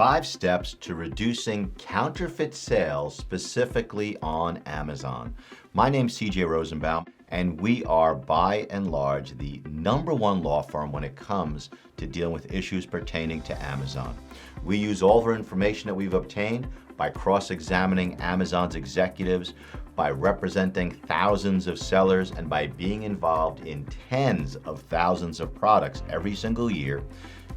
5 steps to reducing counterfeit sales specifically on Amazon. My name's CJ Rosenbaum, and we are by and large the #1 law firm when it comes to dealing with issues pertaining to Amazon. We use all of our information that we've obtained by cross-examining Amazon's executives, by representing thousands of sellers, and by being involved in tens of thousands of products every single year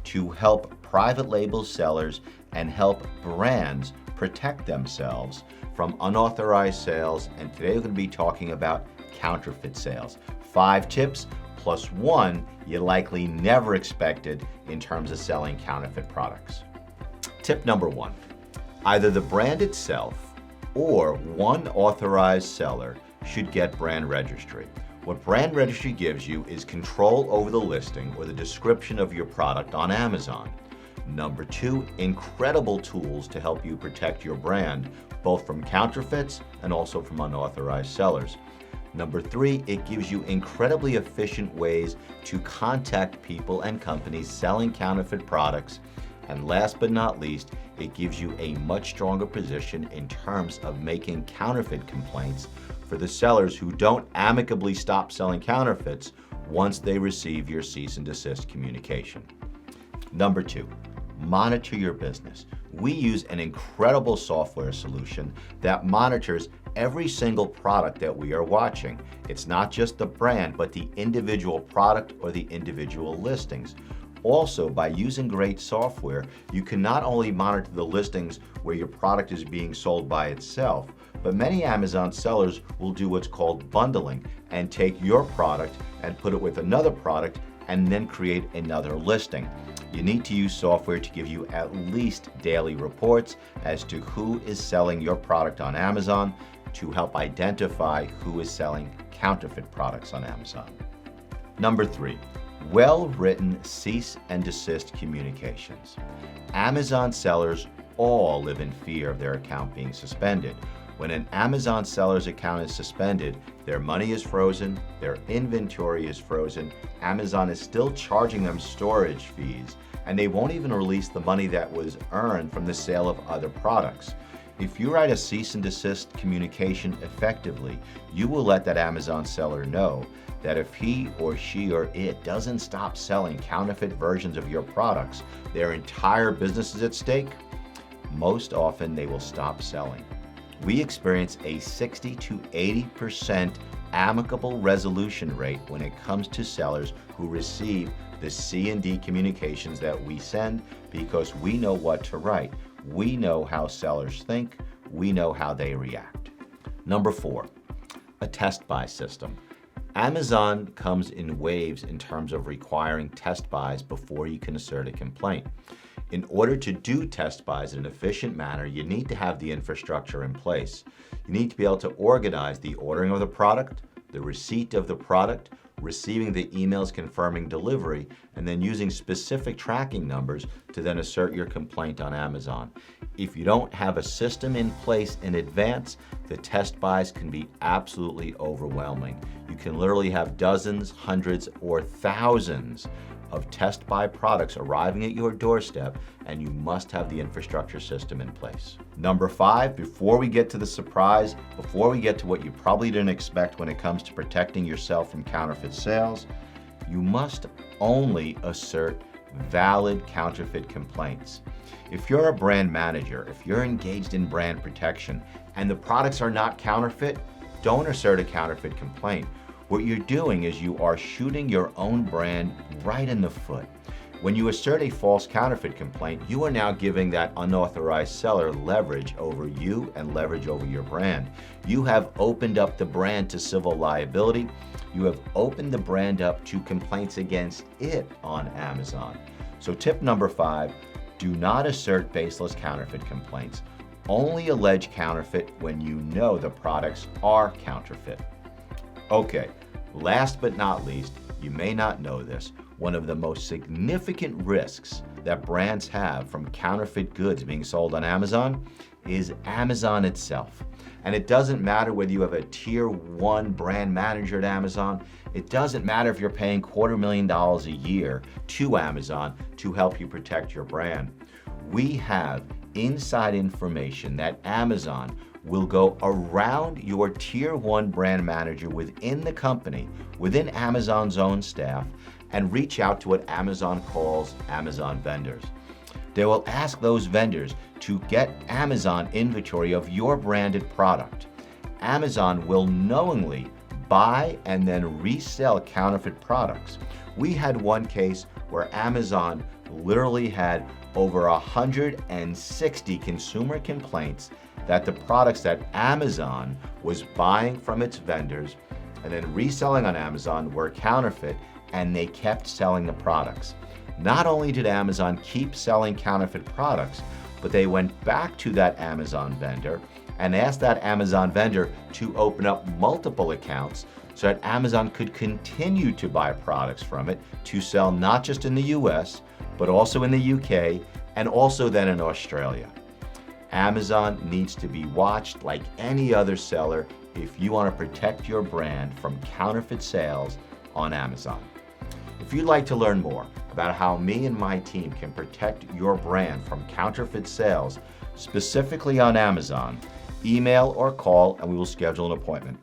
to help private label sellers and help brands protect themselves from unauthorized sales. And today we're going to be talking about counterfeit sales. 5 tips plus 1 you likely never expected in terms of selling counterfeit products. Tip number 1, either the brand itself or one authorized seller should get brand registry. What brand registry gives you is control over the listing or the description of your product on Amazon. Number 2, incredible tools to help you protect your brand, both from counterfeits and also from unauthorized sellers. Number 3, it gives you incredibly efficient ways to contact people and companies selling counterfeit products. And last but not least, it gives you a much stronger position in terms of making counterfeit complaints for the sellers who don't amicably stop selling counterfeits once they receive your cease and desist communication. Number 2, monitor your business. We use an incredible software solution that monitors every single product that we are watching. It's not just the brand, but the individual product or the individual listings. Also, by using great software, you can not only monitor the listings where your product is being sold by itself, but many Amazon sellers will do what's called bundling and take your product and put it with another product and then create another listing. You need to use software to give you at least daily reports as to who is selling your product on Amazon to help identify who is selling counterfeit products on Amazon. Number 3, well-written cease and desist communications. Amazon sellers all live in fear of their account being suspended. When an Amazon seller's account is suspended, their money is frozen, their inventory is frozen, Amazon is still charging them storage fees, and they won't even release the money that was earned from the sale of other products. If you write a cease and desist communication effectively, you will let that Amazon seller know that if he or she or it doesn't stop selling counterfeit versions of your products, their entire business is at stake. Most often they will stop selling. We experience a 60 to 80% amicable resolution rate when it comes to sellers who receive the C&D communications that we send, because we know what to write. We know how sellers think. We know how they react. Number 4, a test buy system. Amazon comes in waves in terms of requiring test buys before you can assert a complaint. In order to do test buys in an efficient manner, you need to have the infrastructure in place. You need to be able to organize the ordering of the product, the receipt of the product, receiving the emails confirming delivery, and then using specific tracking numbers to then assert your complaint on Amazon. If you don't have a system in place in advance, the test buys can be absolutely overwhelming. You can literally have dozens, hundreds, or thousands of test buy products arriving at your doorstep, and you must have the infrastructure system in place. Number 5, before we get to the surprise, before we get to what you probably didn't expect when it comes to protecting yourself from counterfeit sales, you must only assert valid counterfeit complaints. If you're a brand manager, if you're engaged in brand protection, and the products are not counterfeit, don't assert a counterfeit complaint. What you're doing is you are shooting your own brand right in the foot. When you assert a false counterfeit complaint, you are now giving that unauthorized seller leverage over you and leverage over your brand. You have opened up the brand to civil liability. You have opened the brand up to complaints against it on Amazon. So tip number 5, do not assert baseless counterfeit complaints. Only allege counterfeit when you know the products are counterfeit. Okay, last but not least, you may not know this, one of the most significant risks that brands have from counterfeit goods being sold on Amazon is Amazon itself. And it doesn't matter whether you have a tier 1 brand manager at Amazon. It doesn't matter if you're paying $250,000 a year to Amazon to help you protect your brand. we have inside information that Amazon will go around your tier 1 brand manager within the company, within Amazon's own staff, and reach out to what Amazon calls Amazon vendors. They will ask those vendors to get Amazon inventory of your branded product. Amazon will knowingly buy and then resell counterfeit products. We had one case where Amazon literally had over 160 consumer complaints that the products that Amazon was buying from its vendors and then reselling on Amazon were counterfeit, and they kept selling the products. Not only did Amazon keep selling counterfeit products, but they went back to that Amazon vendor and asked that Amazon vendor to open up multiple accounts so that Amazon could continue to buy products from it to sell not just in the US, but also in the UK and also then in Australia. Amazon needs to be watched like any other seller if you want to protect your brand from counterfeit sales on Amazon. If you'd like to learn more about how me and my team can protect your brand from counterfeit sales, specifically on Amazon, email or call and we will schedule an appointment.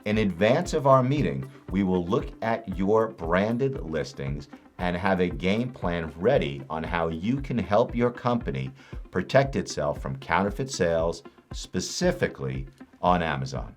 In advance of our meeting, we will look at your branded listings and have a game plan ready on how you can help your company protect itself from counterfeit sales, specifically on Amazon.